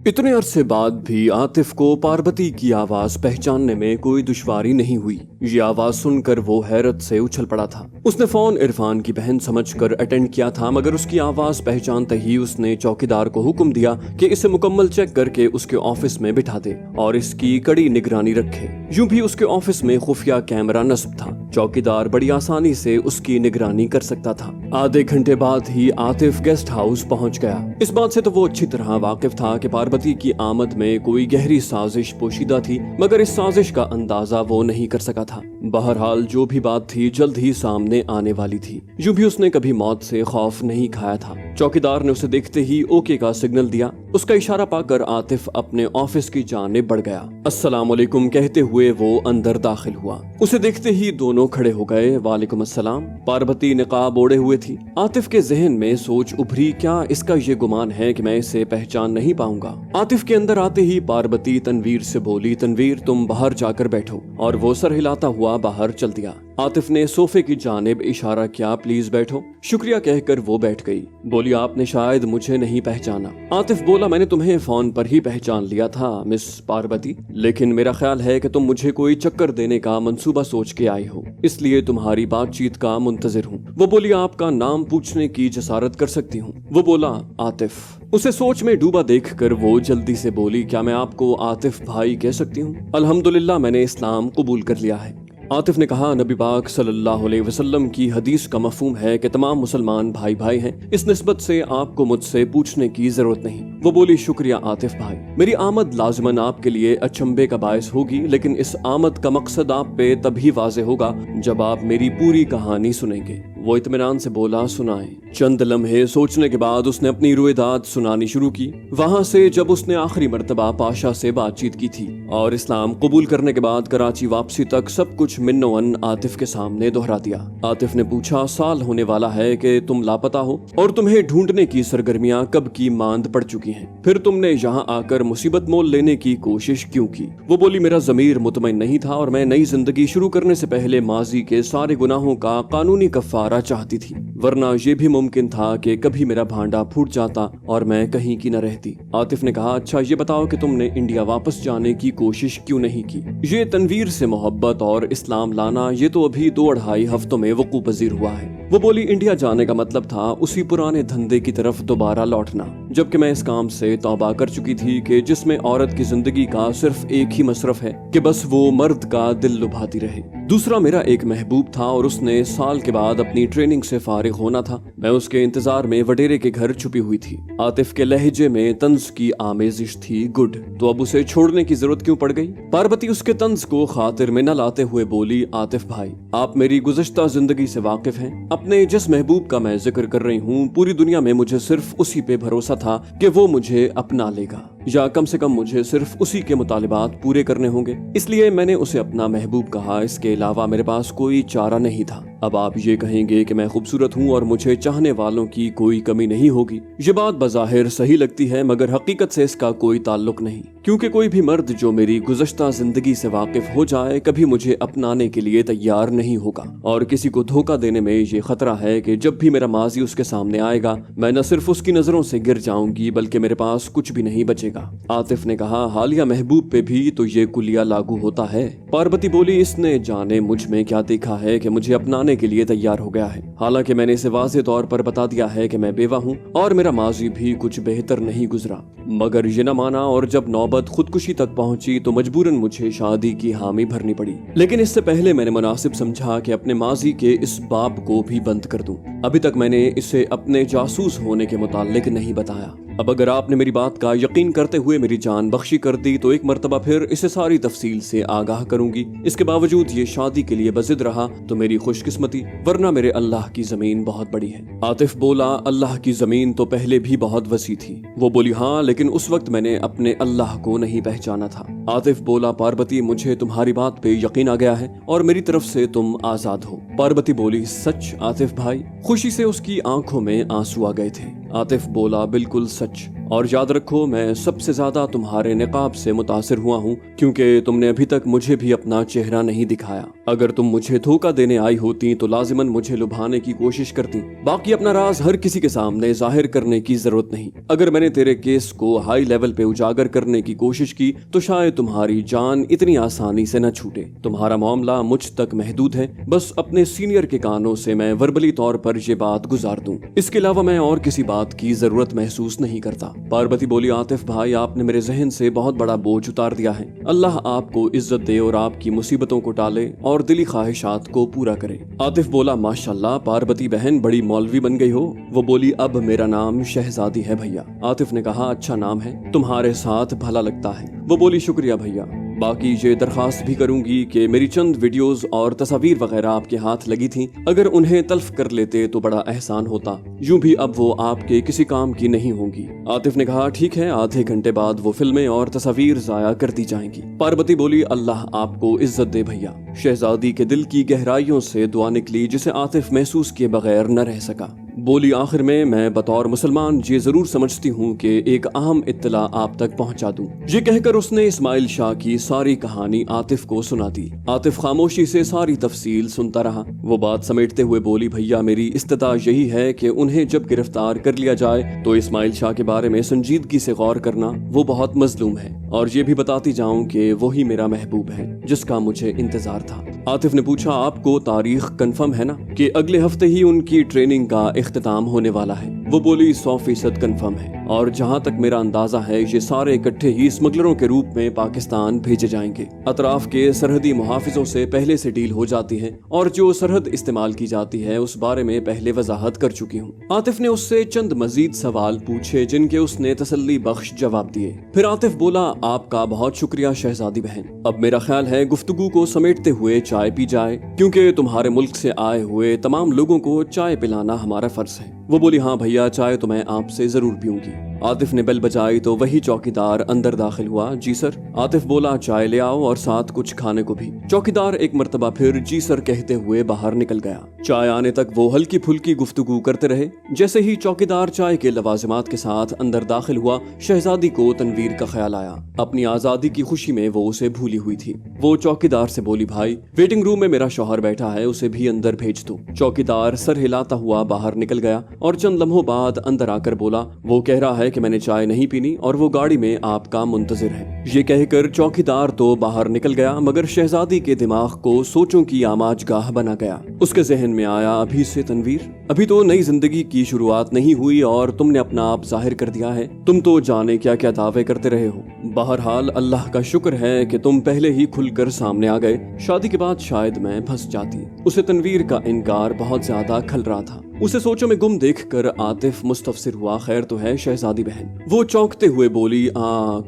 इतने अरसे बाद भी आतिफ को पार्वती की आवाज पहचानने में कोई दुश्वारी नहीं हुई। ये आवाज सुनकर वो हैरत से उछल पड़ा था। उसने फोन इरफान की बहन समझकर अटेंड किया था, मगर उसकी आवाज पहचानते ही उसने चौकीदार को हुक्म दिया कि इसे मुकम्मल चेक करके उसके ऑफिस में बिठा दे और इसकी कड़ी निगरानी रखे। यूं भी उसके ऑफिस में खुफिया कैमरा नस्ब था। चौकीदार बड़ी आसानी से उसकी निगरानी कर सकता था। आधे घंटे बाद ही आतिफ गेस्ट हाउस पहुंच गया। इस बात से तो वो अच्छी तरह वाकिफ था कि पार्वती की आमद में कोई गहरी साजिश पोशीदा थी, मगर इस साजिश का अंदाजा वो नहीं कर सका था। बहरहाल जो भी बात थी जल्द ही सामने आने वाली थी। यूं भी उसने कभी मौत से खौफ नहीं खाया था। चौकीदार ने उसे देखते ही ओके का सिग्नल दिया। उसका इशारा पाकर आतिफ अपने ऑफिस की जानिब बढ़ गया। अस्सलाम वालेकुम कहते हुए वो अंदर दाखिल हुआ। उसे देखते ही दोनों खड़े हो गए। वालेकुम अस्सलाम। पार्वती निकाब ओढ़े हुए थी। आतिफ के जहन में सोच उभरी, क्या इसका ये गुमान है कि मैं इसे पहचान नहीं पाऊंगा। आतिफ के अंदर आते ही पार्वती तनवीर से बोली, तनवीर तुम बाहर जाकर बैठो, और वो सर हिलाता हुआ बाहर चल दिया। आतिफ ने सोफे की जानिब इशारा किया, प्लीज बैठो। शुक्रिया कहकर वो बैठ गई। बोली, आपने शायद मुझे नहीं पहचाना। आतिफ बोला, मैंने तुम्हें फोन पर ही पहचान लिया था मिस पार्वती, लेकिन मेरा ख्याल है कि तुम मुझे कोई चक्कर देने का मंसूबा सोच के आई हो, इसलिए तुम्हारी बातचीत का मुंतजिर हूँ। वो बोली, आपका नाम पूछने की जसारत कर सकती हूँ। वो बोला, आतिफ। उसे सोच में डूबा देखकर वो जल्दी से बोली, क्या मैं आपको आतिफ भाई कह सकती हूँ? अल्हम्दुलिल्लाह मैंने इस्लाम कबूल कर लिया है। आतिफ ने कहा, नबी पाक सल्लल्लाहु अलैहि वसल्लम की हदीस का मफहूम है कि तमाम मुसलमान भाई भाई हैं। इस निस्बत से आपको मुझसे पूछने की जरूरत नहीं। वो बोली, शुक्रिया आतिफ भाई। मेरी आमद लाजमन आपके लिए अचंभे का बायस होगी, लेकिन इस आमद का मकसद आप पे तभी वाज़े होगा जब आप मेरी पूरी कहानी सुनेंगे। वो इत्मीनान से बोला, सुनाएं। चंद लम्हे सोचने के बाद उसने अपनी रुएदाद सुनानी शुरू की। वहाँ से जब उसने आखिरी मर्तबा पाशा से बातचीत की थी और इस्लाम कबूल करने के बाद कराची वापसी तक सब कुछ मिन्नोअन आतिफ के सामने दोहरा दिया। आतिफ ने पूछा, साल होने वाला है कि तुम लापता हो और तुम्हें ढूंढने की सरगर्मियां कब की मांद पड़ चुकी हैं। फिर तुमने यहाँ आकर मुसीबत मोल लेने की कोशिश क्यों की? वो बोली, मेरा ज़मीर मुतमईन नहीं था और मैं नई जिंदगी शुरू करने से पहले माजी के सारे गुनाहों का कानूनी कफ़ारा चाहती थी, वरना ये भी मुमकिन था कि कभी मेरा भांडा फूट जाता और मैं कहीं की न रहती। आतिफ ने कहा, अच्छा ये बताओ कि तुमने इंडिया वापस जाने की कोशिश क्यों नहीं की? ये तनवीर से मोहब्बत और इस्लाम लाना ये तो अभी 2-2.5 हफ्तों में वकूअ पजीर हुआ है। वो बोली, इंडिया जाने का मतलब था उसी पुराने धंधे की तरफ दोबारा लौटना, जबकि मैं इस काम से तौबा कर चुकी थी कि जिसमें औरत की जिंदगी का सिर्फ एक ही मसरफ है कि बस वो मर्द का दिल लुभाती रहे। दूसरा मेरा एक महबूब था और उसने साल के बाद अपनी ट्रेनिंग से फारिग होना था। मैं उसके इंतजार में वडेरे के घर छुपी हुई थी। आतिफ के लहजे में तंज की आमेजिश थी, गुड, तो अब उसे छोड़ने की जरूरत क्यों पड़ गई? पार्वती उसके तंज को खातिर में न लाते हुए बोली, आतिफ भाई आप मेरी गुज़श्ता जिंदगी से वाकिफ हैं। अपने जिस महबूब का मैं जिक्र कर रही हूँ, पूरी दुनिया में मुझे सिर्फ उसी पे भरोसा था कि वो मुझे अपना लेगा, या कम से कम मुझे सिर्फ उसी के मुतालिबात पूरे करने होंगे, इसलिए मैंने उसे अपना महबूब कहा। इसके अलावा मेरे पास कोई चारा नहीं था। अब आप ये कहेंगे कि मैं खूबसूरत हूँ और मुझे चाहने वालों की कोई कमी नहीं होगी। ये बात बज़ाहिर सही लगती है, मगर हकीकत से इसका कोई ताल्लुक नहीं, क्योंकि कोई भी मर्द जो मेरी गुज़श्ता जिंदगी से वाकिफ हो जाए कभी मुझे अपनाने के लिए तैयार नहीं होगा। और किसी को धोखा देने में ये खतरा है कि जब भी मेरा माजी उसके सामने आएगा, मैं न सिर्फ उसकी नजरों से गिर जाऊंगी बल्कि मेरे पास कुछ भी नहीं बचेगा। आतिफ ने कहा, हालिया महबूब पे भी तो ये कुलिया लागू होता है। पार्वती बोली, इसने जाने मुझ में क्या देखा है कि मुझे अपनाने के लिए तैयार हो गया है। हालांकि मैंने इसे वाज़े तौर पर बता दिया है कि मैं बेवा हूँ और मेरा माजी भी कुछ बेहतर नहीं गुजरा, मगर ये न माना और जब नौबत खुदकुशी तक पहुंची तो मजबूरन मुझे शादी की हामी भरनी पड़ी। लेकिन इससे पहले मैंने मुनासिब समझा कि अपने माजी के इस बाब को भी बंद कर दूं। अभी तक मैंने इसे अपने जासूस होने के मुताल्लिक नहीं बताया। अब अगर आपने मेरी बात का यकीन करते हुए मेरी जान बख्शी कर दी तो एक मर्तबा फिर इसे सारी तफसील से आगाह करूंगी। इसके बावजूद ये शादी के लिए बजिद रहा तो मेरी खुशकिस्मती, वरना मेरे अल्लाह की जमीन बहुत बड़ी है। आतिफ बोला, अल्लाह की जमीन तो पहले भी बहुत वसी थी। वो बोली, हाँ, लेकिन उस वक्त मैंने अपने अल्लाह को नहीं पहचाना था। आतिफ बोला, पार्वती मुझे तुम्हारी बात पे यकीन आ गया है और मेरी तरफ से तुम आजाद हो। पार्वती बोली, सच आतिफ भाई? खुशी से उसकी आंखों में आंसू आ गए थे। आतिफ बोला, बिल्कुल सच। اور یاد رکھو میں سب سے زیادہ تمہارے نقاب سے متاثر ہوا ہوں کیونکہ تم نے ابھی تک مجھے بھی اپنا چہرہ نہیں دکھایا۔ اگر تم مجھے دھوکہ دینے آئی ہوتی تو لازماً مجھے لبھانے کی کوشش کرتی۔ باقی اپنا راز ہر کسی کے سامنے ظاہر کرنے کی ضرورت نہیں۔ اگر میں نے تیرے کیس کو ہائی لیول پہ اجاگر کرنے کی کوشش کی تو شاید تمہاری جان اتنی آسانی سے نہ چھوٹے۔ تمہارا معاملہ مجھ تک محدود ہے، بس اپنے سینئر کے کانوں سے میں وربلی طور پر یہ بات گزار دوں، اس کے علاوہ میں اور کسی بات کی ضرورت محسوس نہیں کرتا۔ پاربتی بولی عاطف بھائی آپ نے میرے ذہن سے بہت بڑا بوجھ اتار دیا ہے، اللہ آپ کو عزت دے اور آپ کی مصیبتوں کو ٹالے اور دلی خواہشات کو پورا کرے۔ عاطف بولا ماشاءاللہ پاربتی بہن بڑی مولوی بن گئی ہو۔ وہ بولی اب میرا نام شہزادی ہے بھیا۔ عاطف نے کہا اچھا نام ہے، تمہارے ساتھ بھلا لگتا ہے۔ وہ بولی شکریہ بھیا، باقی یہ درخواست بھی کروں گی کہ میری چند ویڈیوز اور تصاویر وغیرہ آپ کے ہاتھ لگی تھیں، اگر انہیں تلف کر لیتے تو بڑا احسان ہوتا، یوں بھی اب وہ آپ کے کسی کام کی نہیں ہوں گی۔ عاطف نے کہا ٹھیک ہے، آدھے گھنٹے بعد وہ فلمیں اور تصاویر ضائع کر دی جائیں گی۔ پاربتی بولی اللہ آپ کو عزت دے بھیا۔ شہزادی کے دل کی گہرائیوں سے دعا نکلی جسے عاطف محسوس کیے بغیر نہ رہ سکا۔ بولی آخر میں بطور مسلمان یہ ضرور سمجھتی ہوں کہ ایک اہم اطلاع آپ تک پہنچا دوں۔ یہ کہہ کر اس نے اسماعیل شاہ کی ساری کہانی عاطف کو سنا دی۔ عاطف خاموشی سے ساری تفصیل سنتا رہا۔ وہ بات سمیٹتے ہوئے بولی بھیا میری استدعا یہی ہے کہ انہیں جب گرفتار کر لیا جائے تو اسماعیل شاہ کے بارے میں سنجیدگی سے غور کرنا، وہ بہت مظلوم ہے، اور یہ بھی بتاتی جاؤں کہ وہی میرا محبوب ہے جس کا مجھے انتظار تھا۔ عاطف نے پوچھا آپ کو تاریخ کنفرم ہے نا کہ اگلے ہفتے ہی ان کی ٹریننگ کا اختتام ہونے والا ہے؟ وہ بولی 100% کنفرم ہے، اور جہاں تک میرا اندازہ ہے یہ سارے اکٹھے ہی اسمگلروں کے روپ میں پاکستان بھیجے جائیں گے۔ اطراف کے سرحدی محافظوں سے پہلے سے ڈیل ہو جاتی ہے، اور جو سرحد استعمال کی جاتی ہے اس بارے میں پہلے وضاحت کر چکی ہوں۔ عاطف نے اس سے چند مزید سوال پوچھے جن کے اس نے تسلی بخش جواب دیے۔ پھر عاطف بولا آپ کا بہت شکریہ شہزادی بہن، اب میرا خیال ہے گفتگو کو سمیٹتے ہوئے چائے پی جائے، کیونکہ تمہارے ملک سے آئے ہوئے تمام لوگوں کو چائے پلانا ہمارا فرض ہے۔ وہ بولی ہاں بھیا چائے تو میں آپ سے ضرور پیوں گی۔ عاطف نے بیل بجائی تو وہی چوکیدار اندر داخل ہوا۔ جی سر۔ عاطف بولا چائے لے آؤ اور ساتھ کچھ کھانے کو بھی۔ چوکیدار ایک مرتبہ پھر جی سر کہتے ہوئے باہر نکل گیا۔ چائے آنے تک وہ ہلکی پھلکی گفتگو کرتے رہے۔ جیسے ہی چوکیدار چائے کے لوازمات کے ساتھ اندر داخل ہوا، شہزادی کو تنویر کا خیال آیا۔ اپنی آزادی کی خوشی میں وہ اسے بھولی ہوئی تھی۔ وہ چوکیدار سے بولی بھائی ویٹنگ روم میں میرا شوہر بیٹھا ہے، اسے بھی اندر بھیج دو۔ چوکیدار سر ہلاتا ہوا باہر نکل گیا اور چند لمحوں بعد اندر آ کر بولا وہ کہہ رہا ہے کہ میں نے چائے نہیں پینی اور وہ گاڑی میں آپ کا منتظر ہے۔ یہ کہہ کر چوکیدار تو باہر نکل گیا، مگر شہزادی کے دماغ کو سوچوں کی آماج گاہ بنا گیا۔ اس کے ذہن میں آیا ابھی سے تنویر، ابھی تو نئی زندگی کی شروعات نہیں ہوئی اور تم نے اپنا آپ ظاہر کر دیا ہے، تم تو جانے کیا کیا دعوے کرتے رہے ہو۔ بہرحال اللہ کا شکر ہے کہ تم پہلے ہی کھل کر سامنے آ گئے، شادی کے بعد شاید میں پھنس جاتی۔ اسے تنویر کا انکار بہت زیادہ کھل رہا تھا۔ اسے سوچوں میں گم دیکھ کر عاطف مستفسر ہوا خیر تو ہے شہزادی بہن؟ وہ چونکتے ہوئے بولی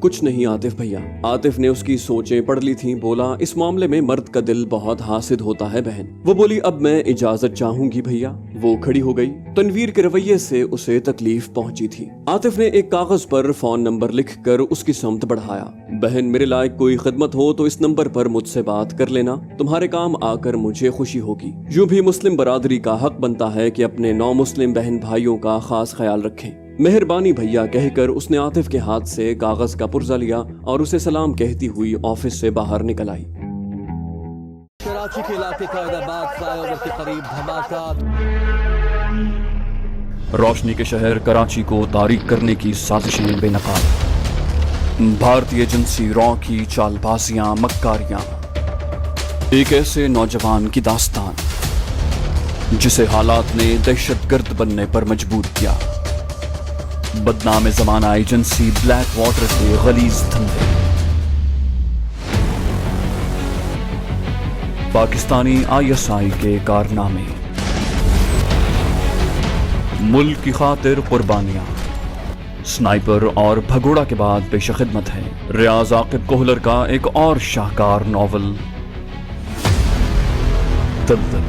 کچھ نہیں عاطف بھیا۔ عاطف نے اس کی سوچیں پڑھ لی تھیں، بولا اس معاملے میں مرد کا دل بہت حاسد ہوتا ہے بہن۔ وہ بولی اب میں اجازت چاہوں گی بھیا۔ وہ کھڑی ہو گئی۔ تنویر کے رویے سے اسے تکلیف پہنچی تھی۔ عاطف نے ایک کاغذ پر فون نمبر لکھ کر اس کی سمت بڑھایا۔ بہن میرے لائق کوئی خدمت ہو تو اس نمبر پر مجھ سے بات کر لینا، تمہارے کام آ کر مجھے خوشی ہوگی۔ یوں بھی مسلم برادری کا حق بنتا ہے کہ اپنے نو مسلم بہن بھائیوں کا خاص خیال رکھیں۔ مہربانی بھیا کہہ کر اس نے عاطف کے ہاتھ سے کاغذ کا پرزہ لیا اور اسے سلام کہتی ہوئی آفس سے باہر نکل آئی۔ کراچی کے علاقے قائدآباد فلائی اوور کے قریب دھماکہ۔ روشنی کے شہر کراچی کو تاریک کرنے کی سازشیں بے نقاب، بھارتی ایجنسی را کی چال بازیاں مکاریاں، ایک ایسے نوجوان کی داستان جسے حالات نے دہشت گرد بننے پر مجبور کیا۔ بدنام زمانہ ایجنسی بلیک واٹر کے غلیظ دھندے، پاکستانی ISI کے کارنامے، ملک کی خاطر قربانیاں، سنائپر اور بھگوڑا کے بعد پیش خدمت ہے ریاض عاقب کوہلر کا ایک اور شاہکار ناول دلدل۔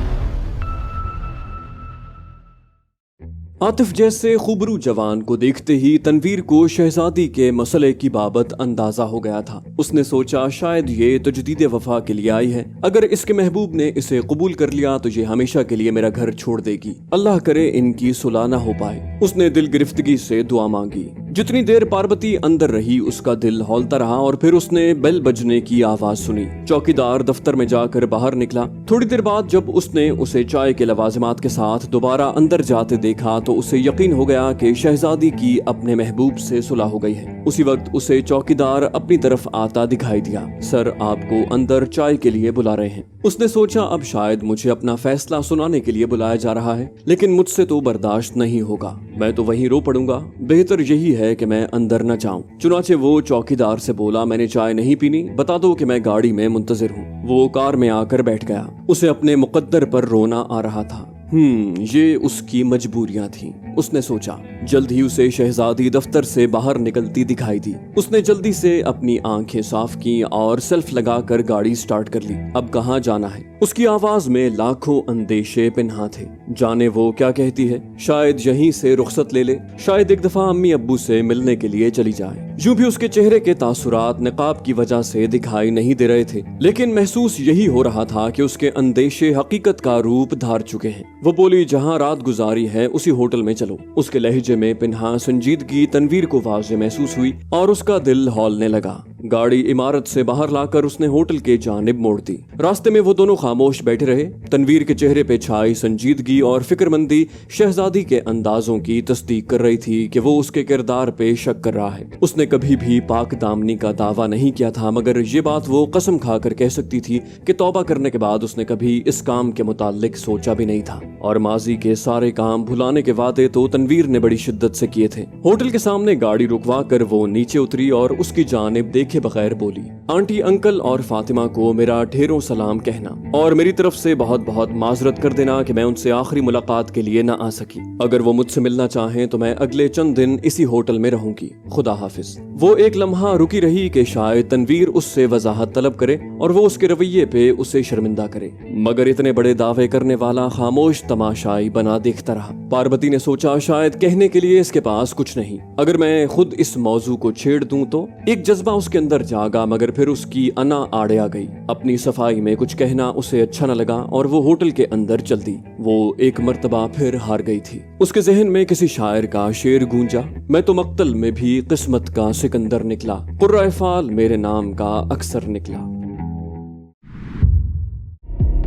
عاطف جیسے خوبرو جوان کو دیکھتے ہی تنویر کو شہزادی کے مسئلے کی بابت اندازہ ہو گیا تھا۔ اس نے سوچا شاید یہ تجدید وفا کے لیے آئی ہے، اگر اس کے محبوب نے اسے قبول کر لیا تو یہ ہمیشہ کے لیے میرا گھر چھوڑ دے گی، اللہ کرے ان کی صلح نہ ہو پائے۔ اس نے دل گرفتگی سے دعا مانگی، जितनी देर पार्वती अंदर रही उसका दिल हौलता रहा और फिर उसने बेल बजने की आवाज सुनी। चौकीदार दफ्तर में जाकर बाहर निकला। थोड़ी देर बाद जब उसने उसे चाय के लवाजमात के साथ दोबारा अंदर जाते देखा तो उसे यकीन हो गया कि शहजादी की अपने महबूब से सुलह हो गई है। उसी वक्त उसे चौकीदार अपनी तरफ आता दिखाई दिया। सर, आपको अंदर चाय के लिए बुला रहे हैं। उसने सोचा अब शायद मुझे अपना फैसला सुनाने के लिए बुलाया जा रहा है, लेकिन मुझसे तो बर्दाश्त नहीं होगा। मैं तो वहीं रो पड़ूंगा। बेहतर यही है कि मैं अंदर न जाऊं। चुनाचे वो चौकीदार से बोला, मैंने चाय नहीं पीनी, बता दो कि मैं गाड़ी में मुंतजिर हूँ। वो कार में आकर बैठ गया। उसे अपने मुकद्दर पर रोना आ रहा था। ये उसकी मजबूरियां थीं। उसने सोचा। जल्द ही उसे शहजादी दफ्तर से बाहर निकलती दिखाई दी। उसने जल्दी से अपनी आंखें साफ की और सेल्फ लगाकर गाड़ी स्टार्ट कर ली। अब कहाँ जाना है? उसकी आवाज में लाखों अंदेशे पिन्हा थे। जाने वो क्या कहती है। शायद यहीं से रुखसत ले ले, शायद एक दफा अम्मी अब्बू से मिलने के लिए चली जाए। यूं भी उसके चेहरे के तासुरात निकाब की वजह से दिखाई नहीं दे रहे थे, लेकिन महसूस यही हो रहा था कि उसके अंदेशे हकीकत का रूप धार चुके हैं। वो बोली, जहाँ रात गुजारी है उसी होटल में चलो। उसके लहजे में पिन्हा संजीदगी तनवीर को वाज़े महसूस हुई और उसका दिल हौलने लगा। गाड़ी इमारत से बाहर लाकर उसने होटल के जानिब मोड़ दी। रास्ते में वो दोनों खामोश बैठे रहे। तनवीर के चेहरे पे छाई संजीदगी और फिक्रमंदी शहजादी के अंदाजों की तस्दीक कर रही थी कि वो उसके किरदार पे शक कर रहा है। उसने कभी भी पाक दामनी का दावा नहीं किया था, मगर ये बात वो कसम खाकर कह सकती थी कि तौबा करने के बाद उसने कभी इस काम के मुताल्लिक सोचा भी नहीं था। और माजी के सारे काम भुलाने के वादे तो तनवीर ने बड़ी शिद्दत से किए थे। होटल के सामने गाड़ी रुकवा कर वो नीचे उतरी और उसकी जानिब देखे बगैर बोली, आंटी, अंकल और फातिमा को मेरा ढेरों सलाम कहना और मेरी तरफ से बहुत बहुत माजरत कर देना कि मैं उनसे आखिरी मुलाकात के लिए न आ सकी। अगर वो मुझसे मिलना चाहें तो मैं अगले चंद दिन इसी होटल में रहूंगी। खुदा हाफिज। वो एक लम्हा रुकी रही कि शायद तनवीर उससे वजाहत तलब करे और वो उसके रवैये पे उसे शर्मिंदा करे, मगर इतने बड़े दावे करने वाला खामोश तमाशाई बना देखता रहा। पार्वती ने सोचा, शायद कहने के लिए इसके पास कुछ नहीं। अगर मैं खुद इस मौजू को छेड़ दूं तो। एक जज्बा उसके अंदर जागा, मगर फिर उसकी अना आड़े आ गई। अपनी सफाई में कुछ कहना उसे अच्छा न लगा और वो होटल के अंदर चल दी। वो एक मर्तबा फिर हार गई थी। उसके जहन में किसी शायर का शेर गूंजा, मैं तो मक्तल में भी किस्मत का सिकंदर निकला, कुर्रा फाल मेरे नाम का अक्सर निकला।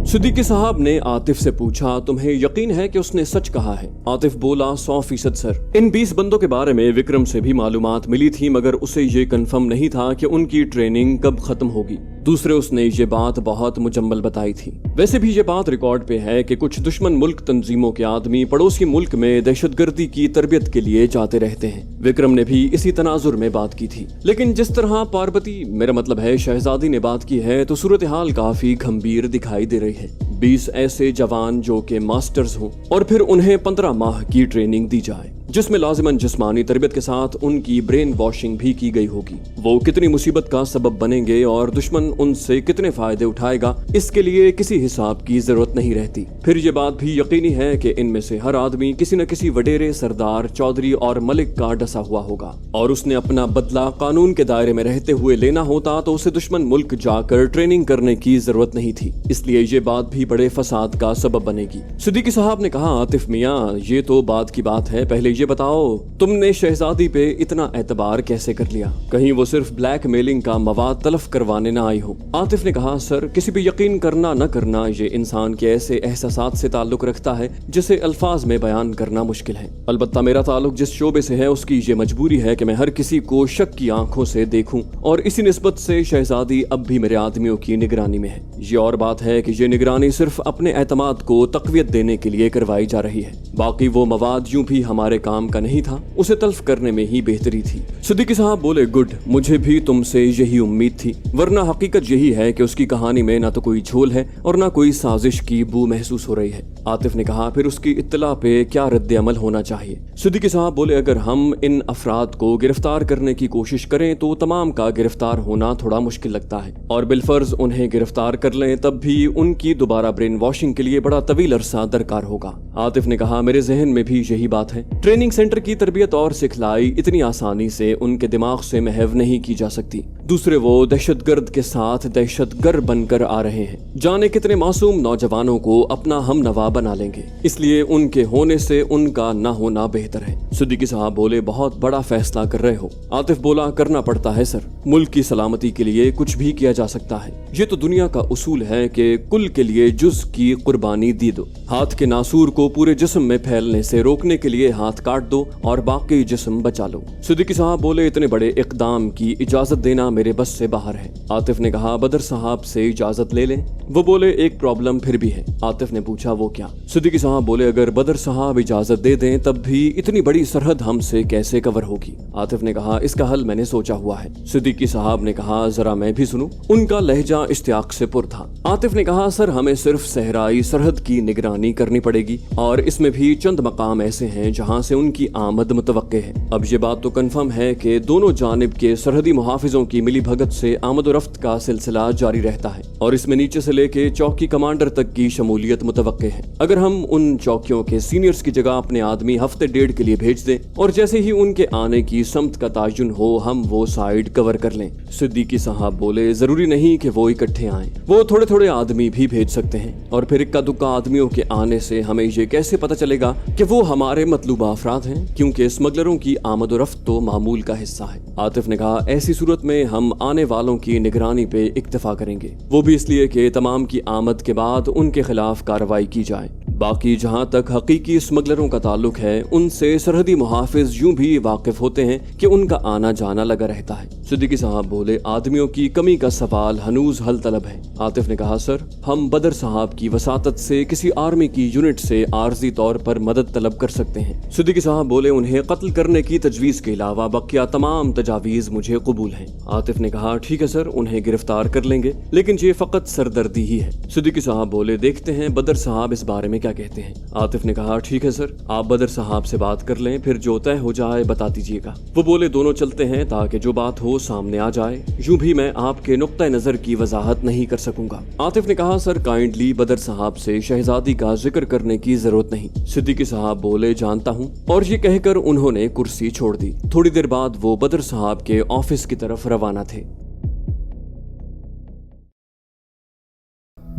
सिद्दीकी साहब ने आतिफ से पूछा, तुम्हें यकीन है कि उसने सच कहा है? आतिफ बोला, 100% सर। इन 20 बंदों के बारे में विक्रम से भी मालूमात मिली थी, मगर उसे ये कंफर्म नहीं था कि उनकी ट्रेनिंग कब खत्म होगी। दूसरे, उसने ये बात बहुत मुजम्मल बताई थी। वैसे भी ये बात रिकॉर्ड पे है कि कुछ दुश्मन मुल्क तंजीमों के आदमी पड़ोसी मुल्क में दहशतगर्दी की तरबियत के लिए जाते रहते हैं। विक्रम ने भी इसी तनाजुर में बात की थी, लेकिन जिस तरह पार्वती, मेरा मतलब है शहजादी, ने बात की है तो सूरत हाल काफी गंभीर दिखाई दे रही है। 20 ऐसे जवान जो के मास्टर्स हों और फिर उन्हें 15 माह की ट्रेनिंग दी जाए, जिसमें लाजिमन जिस्मानी तरबियत के साथ उनकी ब्रेन वॉशिंग भी की गई होगी। वो कितनी मुसीबत का सबब बनेंगे और दुश्मन उनसे कितने फायदे उठाएगा, इसके लिए किसी हिसाब की जरूरत नहीं रहती। फिर ये बात भी यकीनी है कि इनमें से हर आदमी किसी न किसी वडेरे, सरदार, चौधरी और मलिक का डसा हुआ होगा और उसने अपना बदला कानून के दायरे में रहते हुए लेना होता तो उसे दुश्मन मुल्क जाकर ट्रेनिंग करने की जरूरत नहीं थी। इसलिए ये बात भी बड़े फसाद का सबब बनेगी। सिद्दीकी साहब ने कहा, आतिफ मियाँ, ये तो बात की बात है, पहले ये बताओ तुमने शहजादी पे इतना एतबार कैसे कर लिया? कहीं वो सिर्फ ब्लैक मेलिंग का मवाद तलफ करवाने न आई हो? आतिफ ने कहा, सर, किसी पे यकीन करना न करना ये इंसान के ऐसे एहसासात से ताल्लुक रखता है जिसे अल्फाज में बयान करना मुश्किल है। अलबत्ता मेरा ताल्लुक जिस शोबे से है उसकी ये मजबूरी है कि मैं हर किसी को शक की आंखों से देखूं और इसी निस्बत से शहजादी अब भी मेरे आदमियों की निगरानी में है। ये और बात है कि ये निगरानी सिर्फ अपने एतमाद को तकवियत देने के लिए करवाई जा रही है। बाकी वो मवाद यूं भी हमारे काम का नहीं था, उसे तल्फ करने में ही बेहतरी थी। सिद्दीकी साहब बोले, गुड, मुझे भी तुमसे यही उम्मीद थी, वरना हकीकत यही है कि उसकी कहानी में ना तो कोई झोल है और ना कोई साजिश की बू महसूस हो रही है। आतिफ ने कहा, फिर उसकी इत्तला पे क्या रद्द अमल होना चाहिए? सिद्दीकी साहब बोले, अगर हम इन अफराद को गिरफ्तार करने की कोशिश करें तो तमाम का गिरफ्तार होना थोड़ा मुश्किल लगता है और बिलफर्ज उन्हें गिरफ्तार कर लें तब भी उनकी दोबारा ब्रेन वॉशिंग के लिए बड़ा तवील अरसा दरकार होगा। आतिफ ने कहा, मेरे जहन में भी यही बात है। ट्रेनिंग ट्रेनिंग सेंटर की तरबियत और सिखलाई इतनी आसानी से उनके दिमाग से महव नहीं की जा सकती। दूसरे वो दहशतगर्द के साथ दहशतगर्द बनकर आ रहे हैं। जाने कितने मासूम नौजवानों को अपना हमनवा बना लेंगे, इसलिए उनके होने से उनका न होना बेहतर है। सिद्दीकी साहब बोले, बहुत बड़ा फैसला कर रहे हो। आतिफ बोला, करना पड़ता है सर, मुल्क की सलामती के लिए कुछ भी किया जा सकता है। ये तो दुनिया का उसूल है कि कुल के लिए जुज की कुर्बानी दे दो। हाथ के नासूर को पूरे जिस्म में फैलने से रोकने के लिए हाथ काट दो और बाकी जिस्म बचा लो। सिद्दीकी साहब बोले, इतने बड़े इकदाम की इजाजत देना मेरे बस से बाहर है। आतिफ ने कहा, बदर साहब से इजाजत ले लें। वो बोले, एक प्रॉब्लम फिर भी है। आतिफ ने पूछा, वो क्या? सिद्दीकी साहब बोले, अगर बदर साहब इजाजत दे दें तब भी इतनी बड़ी सरहद हमसे कैसे कवर होगी? आतिफ ने कहा, इसका हल मैंने सोचा हुआ है। सिद्दीकी साहब ने कहा, जरा मैं भी सुनूं। उनका लहजा इश्तियाक से पुर था। आतिफ ने कहा, सर हमें सिर्फ सहराई सरहद की निगरानी करनी पड़ेगी और इसमें भी चंद मकाम ऐसे हैं जहां से उनकी आमद मुतवक्के है। अब ये बात तो कन्फर्म है कि दोनों जानिब के सरहदी मुहाफिजों की मिली भगत से आमद और रफ्त का सिलसिला जारी रहता है और इसमें नीचे से लेके चौकी कमांडर तक की शमूलियत मुतवक्के है। अगर हम उन चौकियों के सीनियर्स की जगह अपने आदमी हफ्ते डेढ़ के लिए भेज दें और जैसे ही उनके आने की समत का तायुन हो हम वो साइड कवर कर लें। सिद्दीकी साहब बोले, जरूरी नहीं कि वो इकट्ठे आएं, वो थोड़े थोड़े आदमी भी भेज सकते हैं और फिर इक्का दुक्का आदमियों के आने से हमें ये कैसे पता चलेगा कि वो हमारे मतलूबा अफराद हैं, क्योंकि स्मगलरों की आमद और रफ्त तो मामूल का हिस्सा है। आतिफ ने कहा, ऐसी सूरत में हम आने वालों की निगरानी पे इक्तफा करेंगे, वो भी इसलिए कि तमाम की आमद के बाद उनके खिलाफ कार्रवाई की जाए। बाकी जहां तक हकीकी स्मगलरों का ताल्लुक है उनसे सरहदी मुहाफिज यूं भी वाकिफ होते हैं कि उनका आना जाना लगा रहता है। सिद्दीकी साहब बोले, आदमियों की कमी का सवाल हनूज हल तलब है। आतिफ ने कहा, सर हम बदर साहब की वसातत से किसी आर्मी की यूनिट से आर्जी तौर पर मदद तलब कर सकते हैं। सिद्दीकी साहब बोले, उन्हें कत्ल करने की तजवीज के अलावा बकिया तमाम तजावीज मुझे कबूल हैं। आतिफ ने कहा, ठीक है सर, उन्हें गिरफ्तार कर लेंगे, लेकिन ये फकत सरदर्दी ही है। सिद्दीकी साहब बोले, देखते हैं बदर साहब इस बारे में क्या कहते हैं। आतिफ ने कहा, ठीक है सर, आप बदर साहब से बात कर लें, फिर जो तय हो जाए बता दीजिएगा। वो बोले, दोनों चलते हैं ताकि जो बात हो सामने आ जाए। यूं भी मैं आपके नुक्ता नजर की वजाहत नहीं कर सकूंगा। आतिफ ने कहा, सर काइंडली बदर साहब से शहजादी का जिक्र करने की जरूरत नहीं। सिद्दीकी साहब बोले, जानता हूँ, और ये कहकर उन्होंने कुर्सी छोड़ दी। थोड़ी देर बाद वो बदर साहब के ऑफिस की तरफ रवाना थे।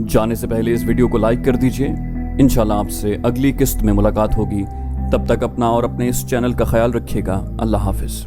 जाने से पहले इस वीडियो को लाइक कर दीजिए। इंशाल्लाह आपसे अगली किस्त में मुलाकात होगी। तब तक अपना और अपने इस चैनल का ख्याल रखिएगा। अल्लाह हाफिज।